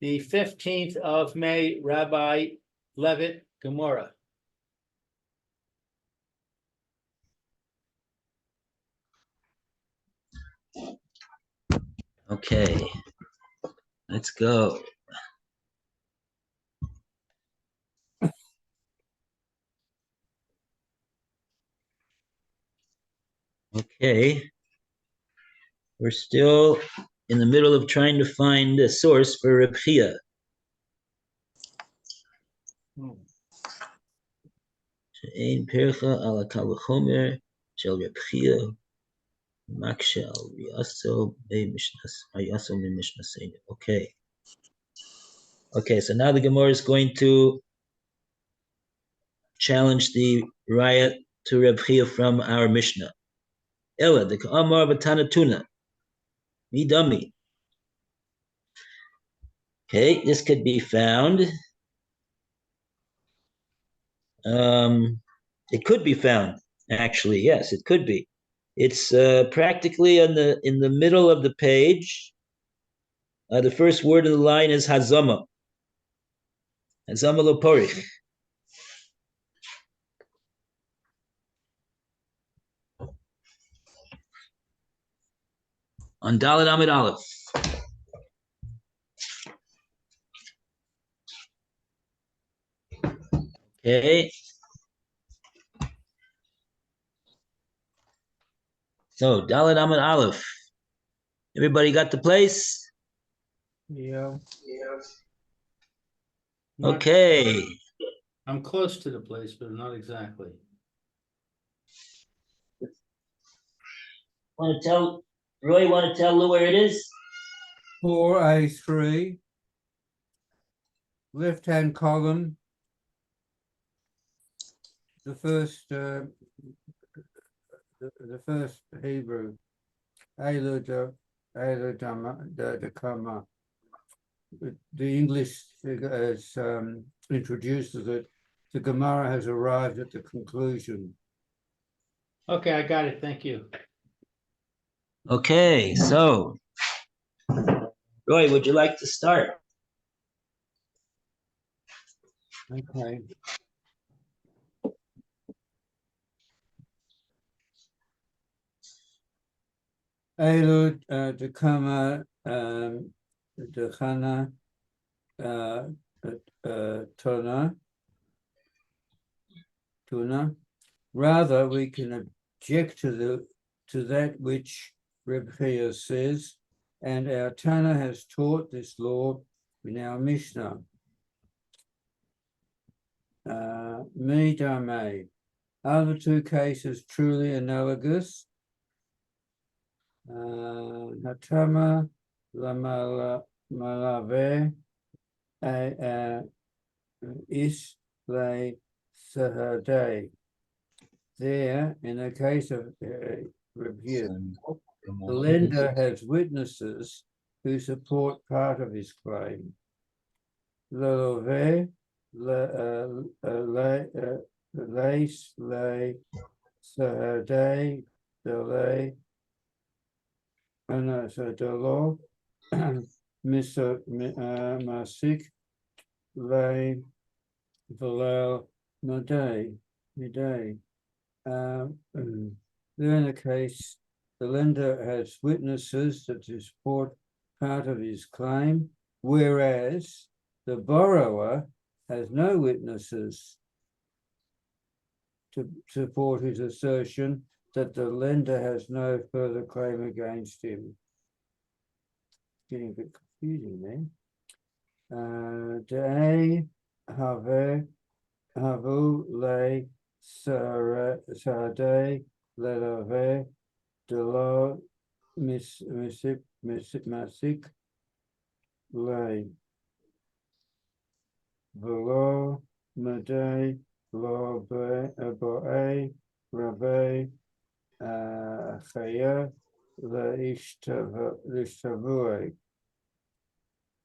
the 15th of May, Rabbi Levitt, Gemora. Okay, let's go. Okay, we're still in the middle of trying to find a source for Reb Chia. She'ein percha ala kal v'chomer shel Reb Chia makshe al riyaso mishnaseinu. Okay. Okay, so now the Gemara is going to challenge the riot to Reb Chia from our Mishnah. Ella, the Ka'amar v'tanatuna. Midami. Okay, this could be found. It could be found, actually. Yes, it could be. It's practically in the middle of the page. The first word of the line is Hazama. Hazama lo porich. On Dalet Amid Aleph. Okay. So Dalet Amid Aleph. Everybody got the place? Yeah. Okay. I'm close to the place, but not exactly. Want to tell Roy? Want to tell Lou where it is? 4A3, left-hand column, the first Hebrew, Eilu Dama. The English as introduces it. The Gemara has arrived at the conclusion. Okay, I got it. Thank you. Okay, so Roy, would you like to start? Okay. Eilu Dekama Dechana Tuna. Rather, we can object to that which Reb Chia says, and our Tana has taught this law in our Mishnah. Me Dame. Are the two cases truly analogous? Hatama Malave Is Le Sahade. There, in the case of review, the lender has witnesses who support part of his claim. Le Leis Le Sahade Dele Delo Masik Le Valel Midday. There in the case, the lender has witnesses that support part of his claim, whereas the borrower has no witnesses to support his assertion that the lender has no further claim against him. Getting a bit confusing there. De have havu le Sade Lelave Delo Masik Lay Velo Made Lo Boe Rabbe Chaya Lishtabue.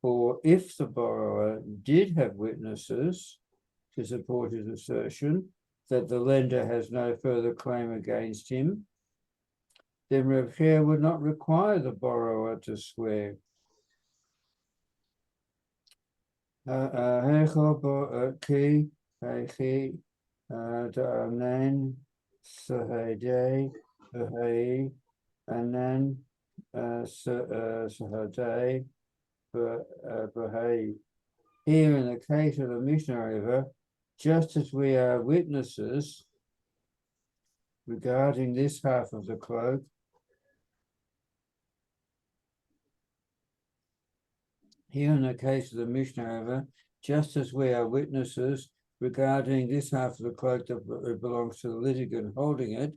For if the borrower did have witnesses to support his assertion that the lender has no further claim against him, then Reb Chia would not require the borrower to swear. Hecho bo ki, hechi, da'anen, sahade, hei, anen, sahade, behave. Here in the case of the Mishnah River, just as we are witnesses regarding this half of the cloak, here in the case of the Mishnah River, just as we are witnesses regarding this half of the cloak that belongs to the litigant holding it,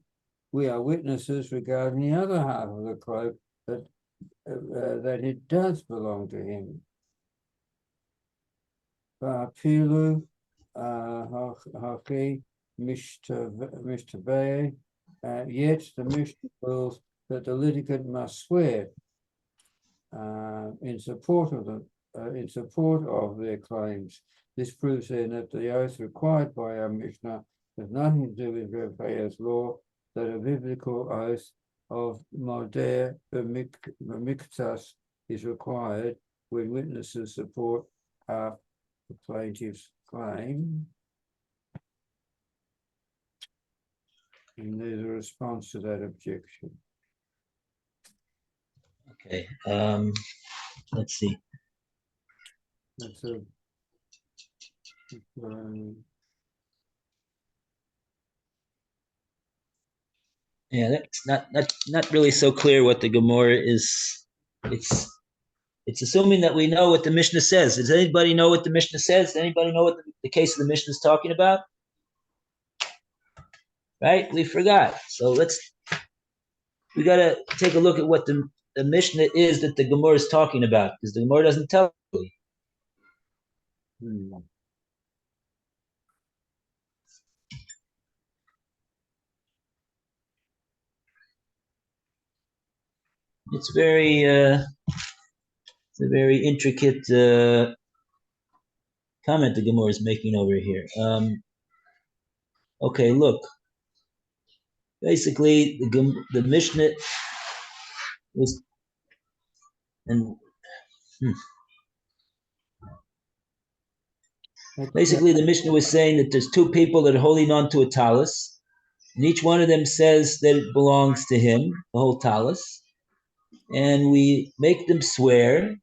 we are witnesses regarding the other half of the cloak that it does belong to him. Pilu, Haki, Mishtaveh, yet the Mishnah rules that the litigant must swear in support of their claims. This proves then that the oath required by our Mishnah has nothing to do with Reb Chia's law, that a biblical oath of Modeh B'miktas is required when witnesses support half the plaintiff's claim. And there's a response to that objection. Okay. Let's see. That's a Yeah, that's not really so clear what the Gemara is. It's assuming that we know what the Mishnah says. Does anybody know what the Mishnah says? Does anybody know what the case of the Mishnah is talking about? Right? We forgot. So we got to take a look at what the Mishnah is that the Gemara is talking about, because the Gemara doesn't tell you. It's a very intricate comment the Gemara is making over here. Okay, look. Basically, the Mishnah was, basically the Mishnah was saying that there's two people that are holding on to a talus, and each one of them says that it belongs to him, the whole talus, and we make them swear.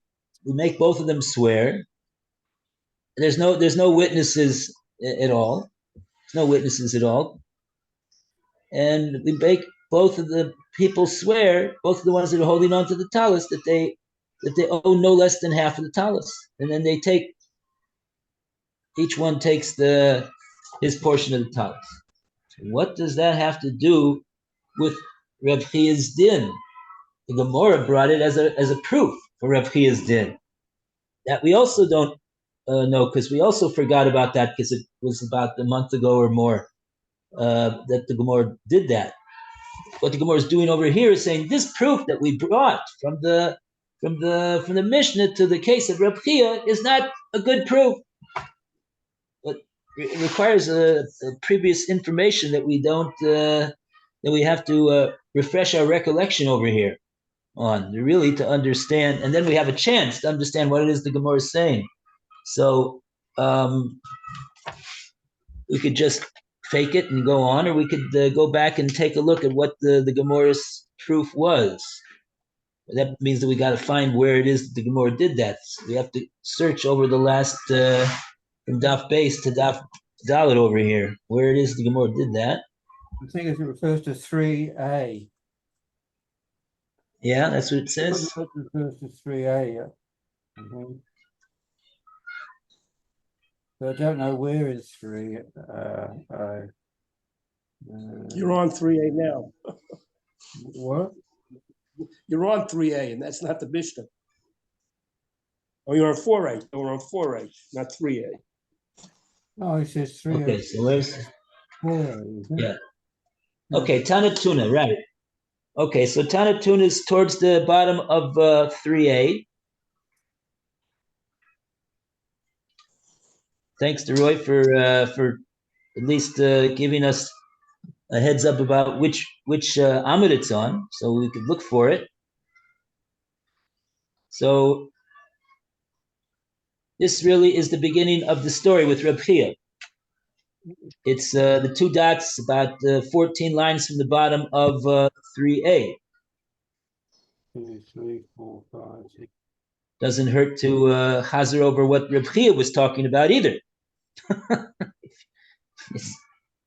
We make both of them swear. There's no witnesses at all. There's no witnesses at all. And we make both of the people swear, both of the ones that are holding on to the talus, that they owe no less than half of the talus. And then each one takes his portion of the talus. What does that have to do with Reb Chia's din? The Gemara brought it as a proof for Reb Chia's din. That we also don't know, because we also forgot about that, because it was about a month ago or more that the Gemara did that. What the Gemara is doing over here is saying this proof that we brought from the Mishnah to the case of Reb Chia is not a good proof. But it requires a previous information that we don't that we have to refresh our recollection over here on, really, to understand, and then we have a chance to understand what it is the Gemara is saying. So we could just fake it and go on, or we could go back and take a look at what the Gemara's proof was. That means that we got to find where it is that the Gemara did that. So we have to search over the last from Daf Base to Daf Dalet over here, where it is the Gemara did that. I think it refers to 3a. Yeah, that's what it says. It refers to 3a. Yeah. So I don't know where is 3. You're on 3A now. What? You're on 3A, and that's not the Mishnah. Oh, you're on 4A. You're on 4A, not 3A. Oh, it says 3. Okay, so where's 4. Yeah. Okay, Tanatuna, right. Okay, so Tanatuna is towards the bottom of 3A. Thanks to Roy for at least giving us a heads up about which Amud it's on, so we could look for it. So This really is the beginning of the story with Reb Chia. It's the two dots, about 14 lines from the bottom of 3a. 2, 3, 4, 5, 6. Doesn't hurt to chazer over what Reb Chia was talking about either.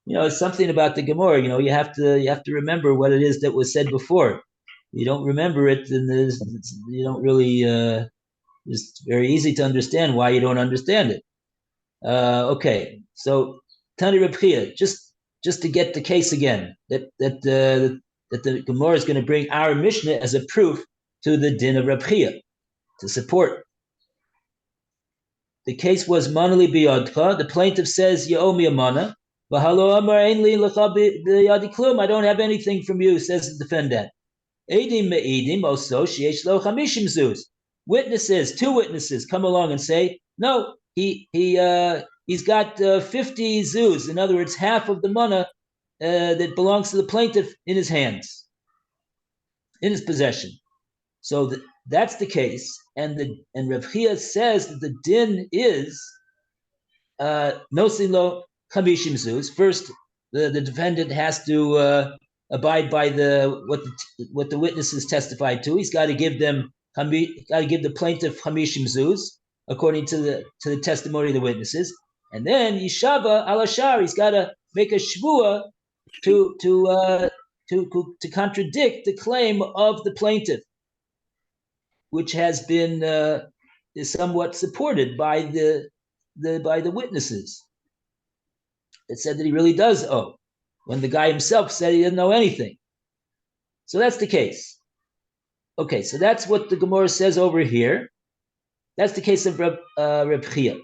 It's something about the Gemora. You have to remember what it is that was said before. You don't remember it, then you don't really. It's very easy to understand why you don't understand it. Okay, so Tani Reb Chia, just to get the case again, that the Gemara is going to bring our Mishnah as a proof to the din of Reb Chia, to support. The case was Manali biyadcha. The plaintiff says, "You owe me a mana." I don't have anything from you, says the defendant. Edim me'idim also sheyesh lo chamishim zuz. Witnesses, two witnesses, come along and say, no, he's got 50 zuz. In other words, half of the mana that belongs to the plaintiff in his hands, in his possession. So that's the case, and Rav Chia says that the din is nosin lo chamishim zuz. First, the defendant has to abide by what the witnesses testified to. He's got to give them. Got to give the plaintiff chamishim zuz according to the testimony of the witnesses, and then yishava al ashar. He's got to make a shvua to contradict the claim of the plaintiff, which has been is somewhat supported by the witnesses. It said that he really does owe, when the guy himself said he didn't know anything. So that's the case. Okay, so that's what the Gemara says over here. That's the case of Reb Chia.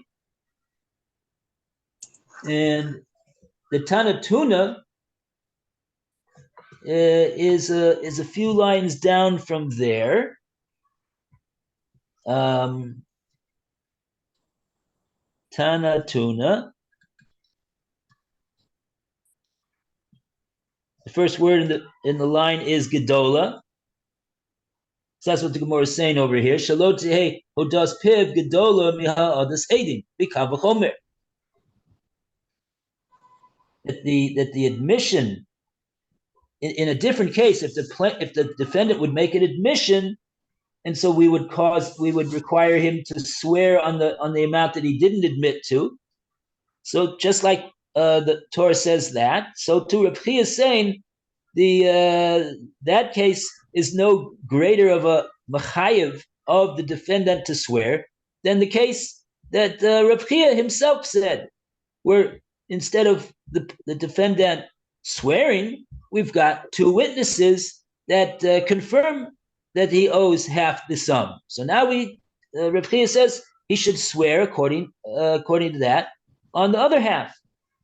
And the Tanatuna is a few lines down from there. Tanatuna. The first word in the line is Gedola. So that's what the Gemara is saying over here. Shalot tehe hodas piv gedola miha adas edim bikav v'chomer. That the admission in a different case, if the defendant would make an admission, and so we would require him to swear on the amount that he didn't admit to. So just like the Torah says that, so too Reb Chia is saying that case is no greater of a machayev of the defendant to swear than the case that Reb Chia himself said, where instead of the defendant swearing, we've got two witnesses that confirm that he owes half the sum. So now Reb Chia says he should swear according to that on the other half,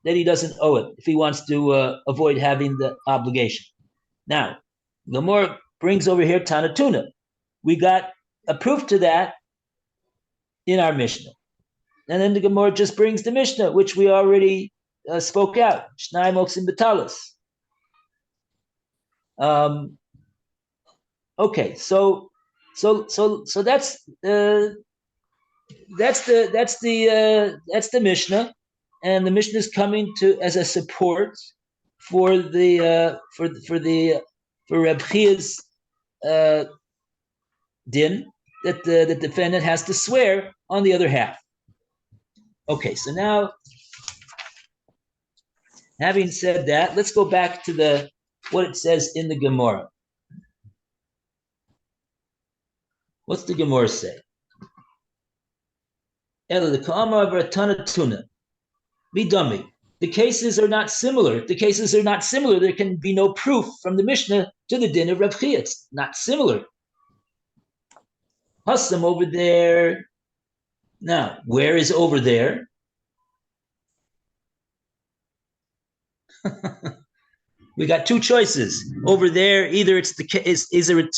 that he doesn't owe it if he wants to avoid having the obligation. Now, Gemora brings over here Tanatuna. We got a proof to that in our Mishnah. And then the Gemara just brings the Mishnah, which we already spoke out. Shnai moksim betalis. Okay, so that's the Mishnah, and the Mishnah is coming as a support for Reb Chia's din that the defendant has to swear on the other half. Okay, so now, having said that, let's go back to what it says in the Gemora. What's the Gemora say? The cases are not similar. If the cases are not similar, there can be no proof from the Mishnah to the din of Reb Chia. It's not similar. Hassam over there. Now, where is over there? We got two choices over there. Either it's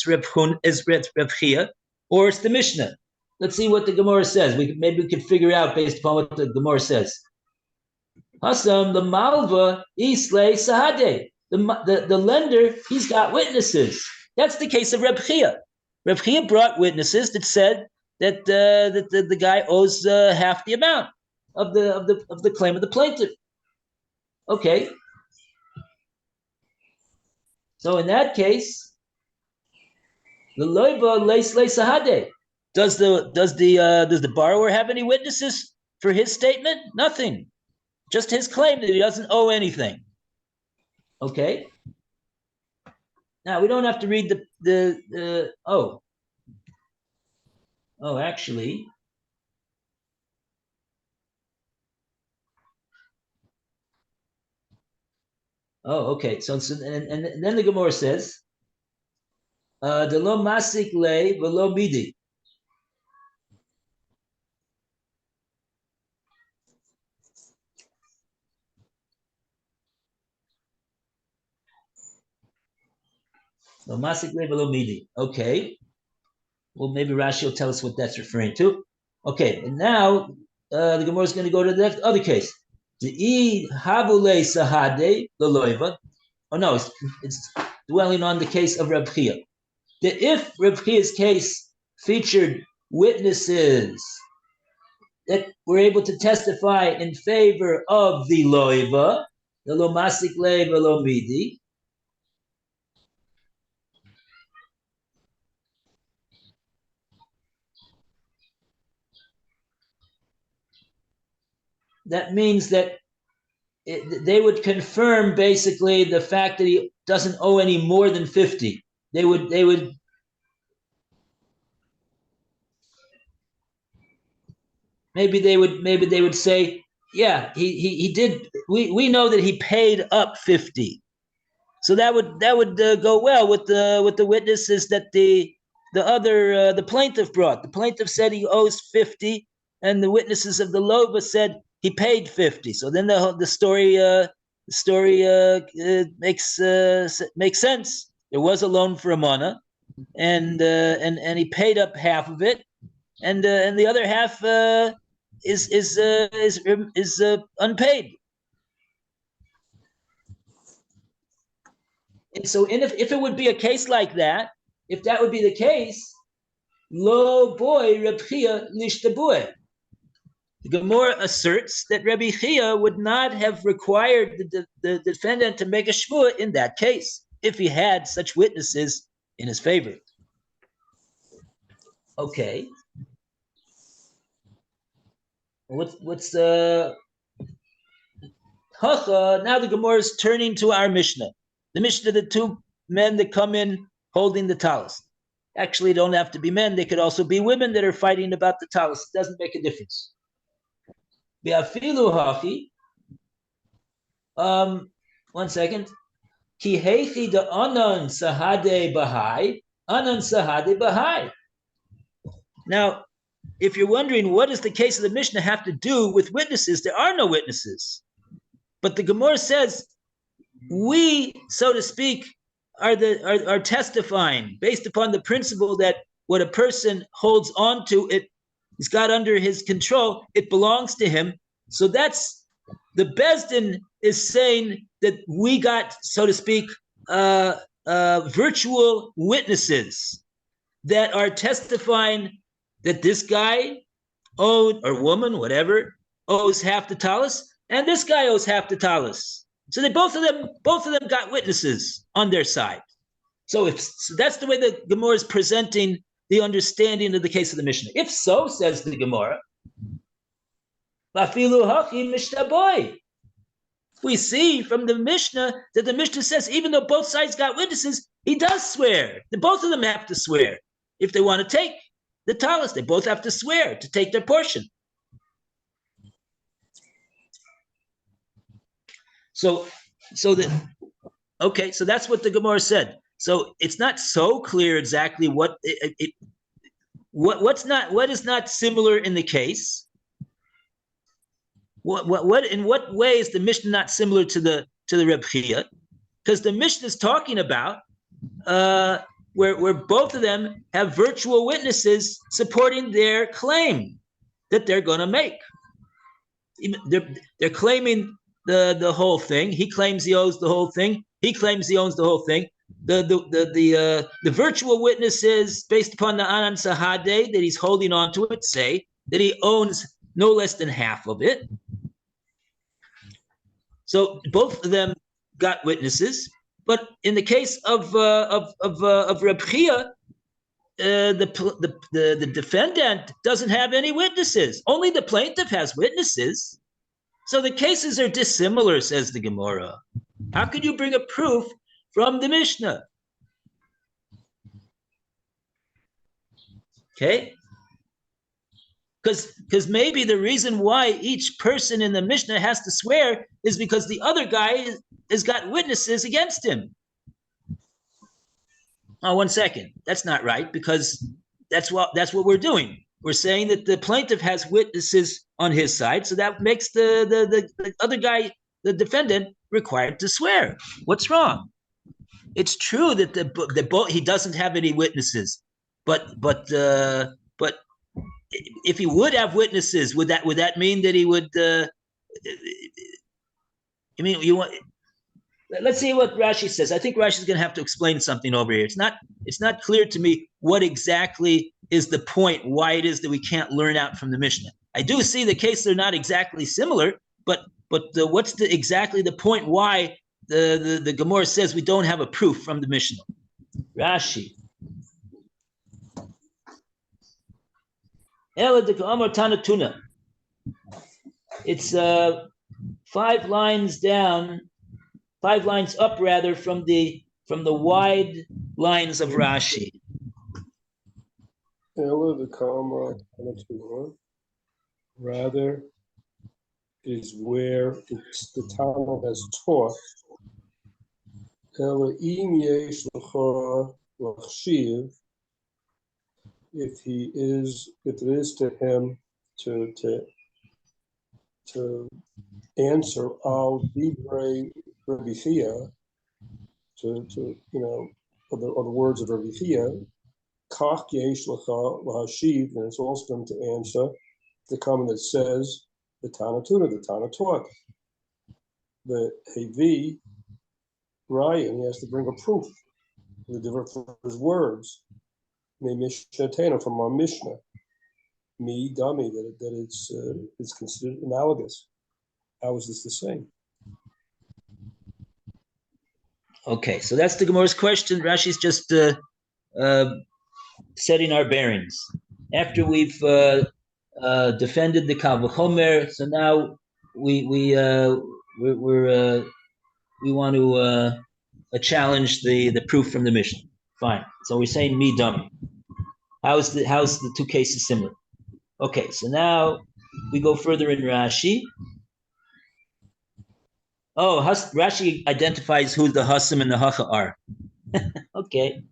Reb Chia, or it's the Mishnah. Let's see what the Gemara says. Maybe we can figure it out based upon what the Gemara says. Hassam, the Malva, Islay Sahade. The lender, he's got witnesses. That's the case of Reb Chia. Reb Chia brought witnesses that said that the guy owes half the amount of the claim of the plaintiff. Okay. So in that case, the loiva leis sahade. Does the borrower have any witnesses for his statement? Nothing. Just his claim that he doesn't owe anything. Okay. Now we don't have to read actually. Okay. So and then the Gemara says, "De lo masik le velo midi." Lo masik le velo midi. Okay. Well, maybe Rashi will tell us what that's referring to. Okay, and now the Gemara is going to go to the other case. The habule sahade the loiva. Oh no, it's dwelling on the case of Reb Chia. That if Reb Chia's case featured witnesses that were able to testify in favor of the loiva, the lo masik le velo midi, that means that they would confirm basically the fact that he doesn't owe any more than 50. They would maybe they would say, yeah, he did. We know that he paid up 50. So that would go well with the witnesses that the plaintiff brought. The plaintiff said he owes 50, and the witnesses of the Lova said he paid 50. So then the story makes sense. There was a loan for a mana, and he paid up half of it, and the other half is unpaid. And so, if it would be a case like that, if that would be the case, lo boy Reb Chia lishtabue. The Gemora asserts that Rabbi Chia would not have required the defendant to make a shvua in that case if he had such witnesses in his favor. Okay. What's now the Gemara is turning to our Mishnah. The Mishnah, the two men that come in holding the talis. Actually, don't have to be men. They could also be women that are fighting about the talis. It doesn't make a difference. One second. Ki heichi de anan sahade bahai, anan sahade bahai. Now, if you're wondering what does the case of the Mishnah have to do with witnesses, there are no witnesses. But the Gemara says, we, so to speak, are testifying based upon the principle that what a person holds on to, it's got under his control, it belongs to him. So that's, the Bezdin is saying that we got, so to speak, virtual witnesses that are testifying that this guy owed, or woman, whatever, owes half the talis, and this guy owes half the talis. So they both of them got witnesses on their side. So that's the way the Gemara is presenting the understanding of the case of the Mishnah. If so, says the Gemara, we see from the Mishnah that the Mishnah says even though both sides got witnesses, he does swear. Both of them have to swear. If they want to take the talis, they both have to swear to take their portion. So that's what the Gemara said. So it's not so clear exactly what is not similar in the case. In what way is the Mishnah not similar to the Reb Chia? Because the Mishnah is talking about where both of them have virtual witnesses supporting their claim that they're going to make. They're claiming the whole thing. He claims he owes the whole thing. He claims he owns the whole thing. the virtual witness is based upon the Anan Sahade that he's holding on to it, say that he owns no less than half of it. So both of them got witnesses, but in the case of Reb Chia, the defendant doesn't have any witnesses. Only the plaintiff has witnesses. So the cases are dissimilar, says the Gemora. How could you bring a proof from the Mishnah? Okay? Because maybe the reason why each person in the Mishnah has to swear is because the other guy has got witnesses against him. Oh, 1 second. That's not right, because that's what we're doing. We're saying that the plaintiff has witnesses on his side, so that makes the other guy, the defendant, required to swear. What's wrong? It's true that he doesn't have any witnesses, but if he would have witnesses, would that mean that he would? Let's see what Rashi says. I think Rashi is going to have to explain something over here. It's not clear to me what exactly is the point, why it is that we can't learn out from the Mishnah. I do see the case they're not exactly similar, but what's exactly the point why the Gemora says we don't have a proof from the Mishnah? Rashi. It's 5 lines down, 5 lines up rather from the wide lines of Rashi. Rather is where the Talmud has taught. If it is to him to answer al divrei Rabbi Chia, to or the words of Rabbi Chia, kach yesh lecha lahashiv, and it's also going to answer the comment that says the Tana taught. The Hevi Ryan, he has to bring a proof of the different for his words. Me Mishnah Tana from our Mishnah. Me dummy that it's considered analogous. How is this the same? Okay, so that's the Gemara's question. Rashi's just setting our bearings. After we've defended the Kal V'chomer, so now we want to challenge the proof from the Mishnah. Fine. So we're saying me dummy. How's the 2 cases similar? Okay, so now we go further in Rashi. Oh, Rashi identifies who the Hasim and the Hacha are. Okay.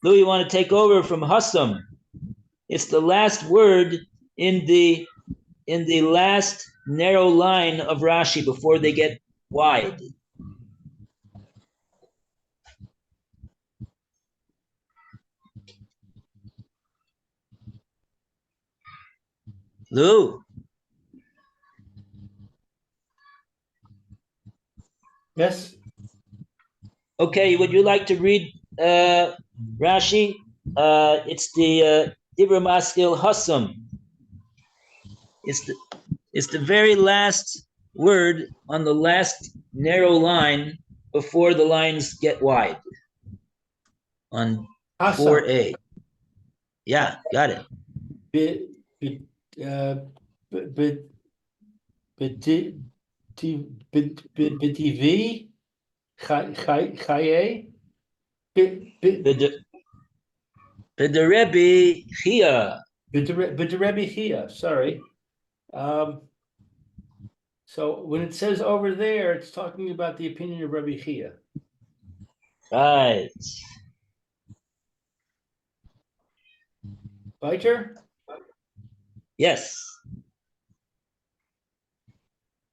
Lou, you want to take over from Hasim? It's the last word in the last narrow line of Rashi before they get wide. Lou. Yes. Okay, would you like to read Rashi? It's the Dibra Maskil Hassam. It's the very last word on the last narrow line before the lines get wide. On 4a. Yeah, got it. B'TV, Chaye, B'derebi Chia. B'derebi Chia, sorry. So when it says over there, it's talking about the opinion of Rabbi Chia. Right. Biter? Yes.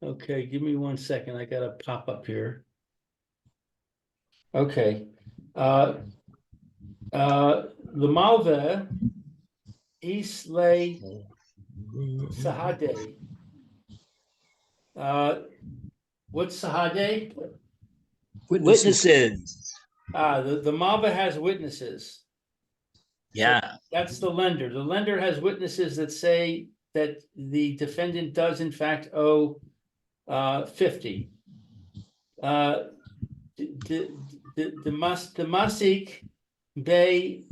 Okay, give me 1 second. I got to pop up here. Okay. The Malva Isle Sahade. What's Sahade? Witnesses. The Malva has witnesses. Yeah. That's the lender. The lender has witnesses that say that the defendant does in fact owe 50. The Masik Bay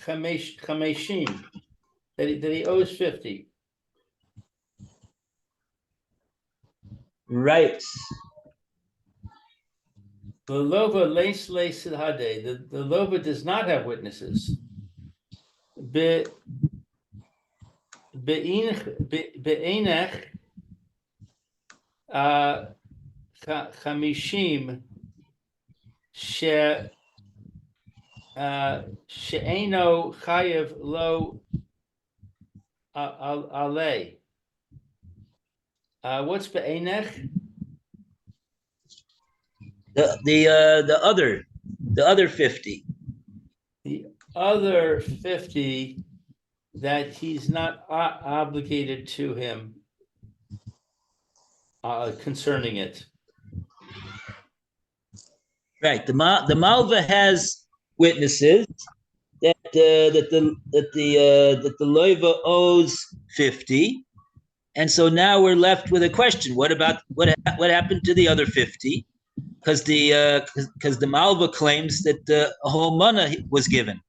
Chameshim that he owes 50. Right. The Lova Leis Hade. The Lova does not have witnesses. Be'enech Chamishim She'eno Chayev Lo Alei. What's Be'enech? The other 50. The other 50 that he's not obligated to him concerning it. Right. The Malva has witnesses that the Loiva owes 50, and so now we're left with a question: what happened to the other 50? Because the Malva claims that a whole mana was given.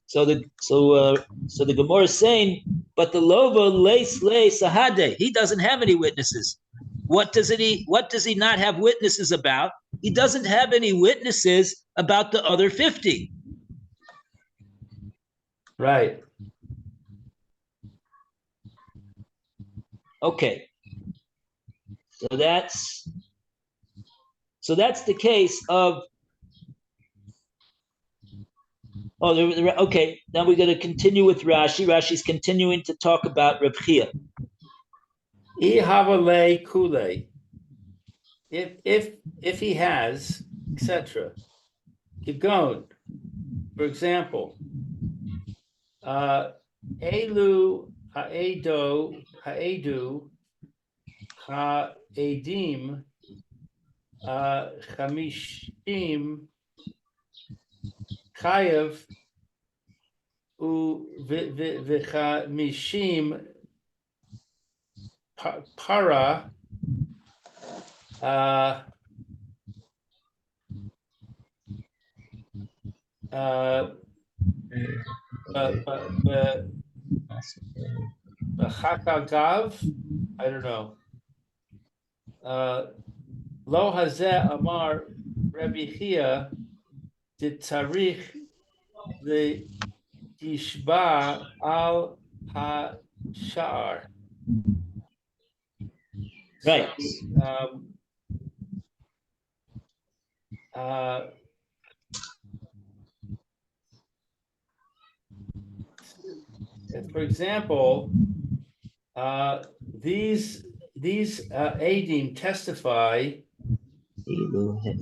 So the Gemora is saying, but the Lova leis sahade, he doesn't have any witnesses. What does he not have witnesses about? He doesn't have any witnesses about the other 50. Right. Okay. So that's the case of. Oh, okay. Now we're going to continue with Rashi. Rashi's continuing to talk about Reb Chia. Ihavale kule. If he has, etc. Keep going. For example, Elu haedu haedim chamishim chayev v'chamishim para Chakagav, I don't know. Lo hazeh amar Rabbi Chia ditzarich the yishba al hashar. Right. For example, these Adim testify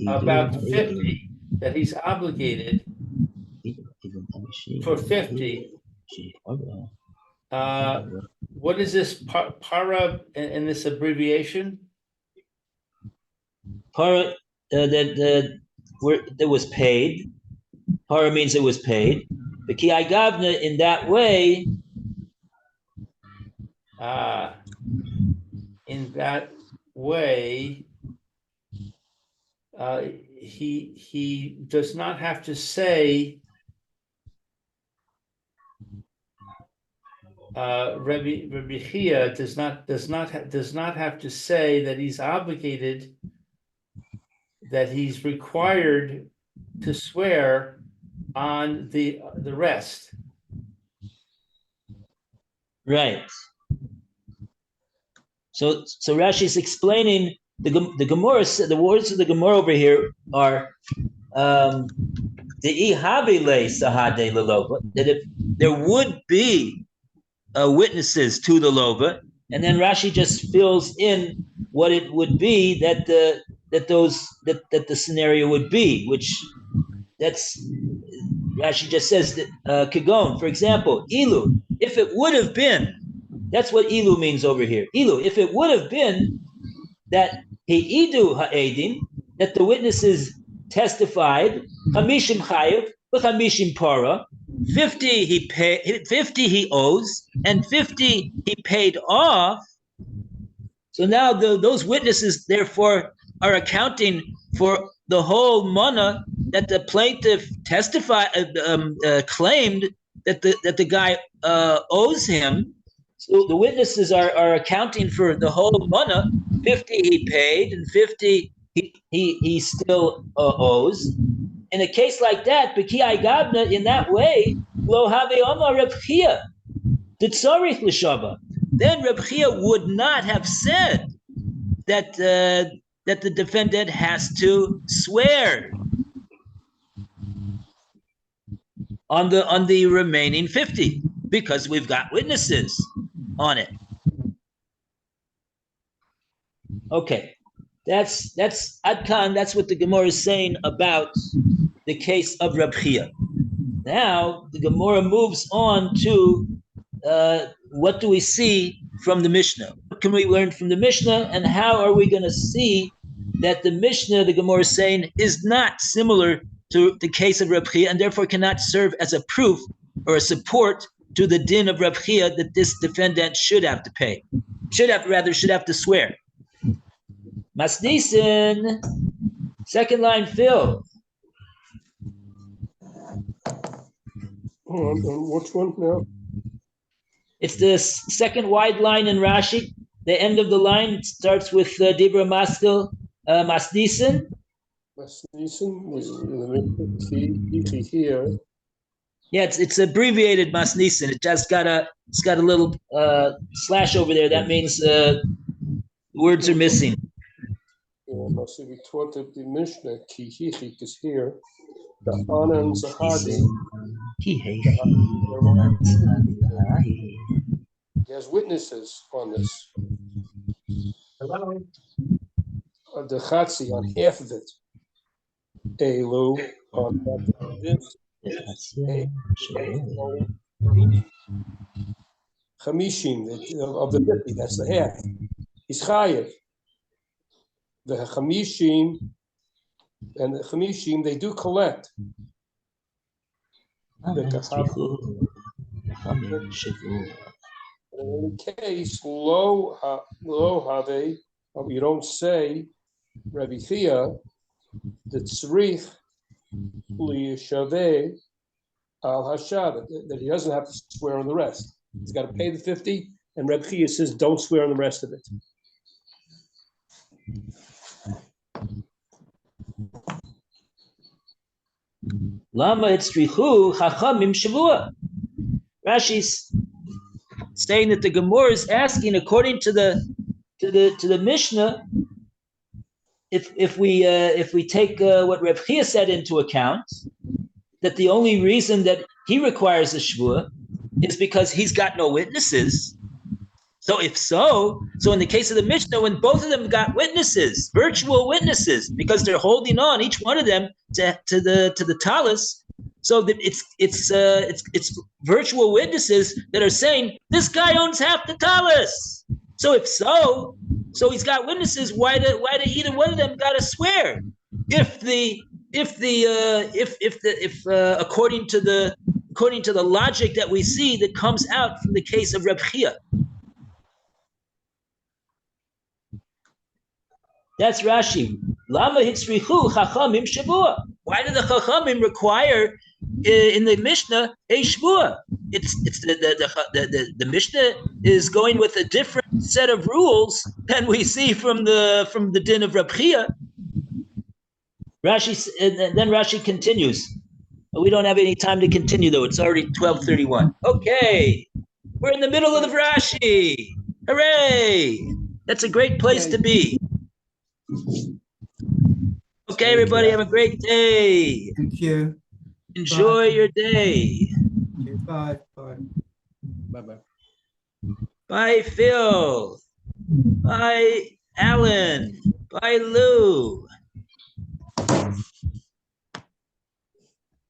about 50 that he's obligated for 50. What is this para in this abbreviation? Para that was paid. Para means it was paid. The ki agavna in that way. In that way, he does not have to say. Rabbi Chia does not have to say that he's obligated, that he's required to swear on the rest. Right. So Rashi's explaining the Gemora. The words of the Gemora over here are the ihavile sahade lelova, that if there would be witnesses to the lova, and then Rashi just fills in what it would be that the scenario would be, which that's Rashi just says that Kagon, for example, Ilu, if it would have been, that's what Ilu means over here. Ilu, if it would have been that Heidu ha'edim, that the witnesses testified, Chamishim Chayev, Chamishim Para, 50 he paid, 50 he owes, and 50 he paid off. So now those witnesses, therefore, are accounting for the whole mana that the plaintiff claimed that the guy owes him. So the witnesses are accounting for the whole mana. 50 he paid, and 50 he still owes. In a case like that, B'ki'ai Gabna, in that way, lo have Omar Reb Chia, the tzarich l'shava. Then Reb Chia would not have said that that the defendant has to swear on the remaining 50 because we've got witnesses on it. Okay, that's Adkan. That's what the Gemora is saying about the case of Reb Chia. Now the Gemora moves on to what do we see from the Mishnah? What can we learn from the Mishnah, and how are we going to see that the Mishnah, the Gemora is saying, is not similar to the case of Reb Chia, and therefore cannot serve as a proof or a support to the din of Reb Chia that this defendant should have to pay, should have to swear. Masnisen, second line, Phil. Which one now? It's the second wide line in Rashi. The end of the line starts with Dibra Maskil, Masnisen. Masnisen, here. Yeah, it's abbreviated Masnisen. It just got a little slash over there. That means words are missing. Yeah, we taught that the Mishnah Kihichik is here. The Anan Zahadi. He has witnesses on this. The Chatzi on half of it. Elu on half of this. Chamishim of the 50, that's the half. He's Chayev. The Chamishim and the Chamishim, they do collect. In the case, lo have, we don't say Rabbi Chia, the tzrich liyishaveh al hashad, that he doesn't have to swear on the rest. He's got to pay the 50, and Rabbi Chia says don't swear on the rest of it. Lama itzrichu chachamim shavua. Rashi's saying that the Gemara is asking, according to the Mishnah, if we take what Reb Chia said into account, that the only reason that he requires a shvua is because he's got no witnesses. So if so in the case of the Mishnah, when both of them got witnesses, virtual witnesses, because they're holding on, each one of them to the talus, so that it's virtual witnesses that are saying this guy owns half the talus. So if so he's got witnesses. Why do either one of them got to swear? If according to the logic that we see that comes out from the case of Reb Chia. That's Rashi. Lama hitzrichu chachamim shavua. Why do the chachamim require in the Mishnah a shvua? It's the Mishnah is going with a different set of rules than we see from the din of Reb Chia. Then Rashi continues. We don't have any time to continue though. It's already 12:31. Okay, we're in the middle of the Rashi. Hooray! That's a great place to be. Okay, everybody, have a great day. Thank you. Enjoy your day. Bye. Bye-bye. Bye, Phil. Bye, Alan. Bye, Lou.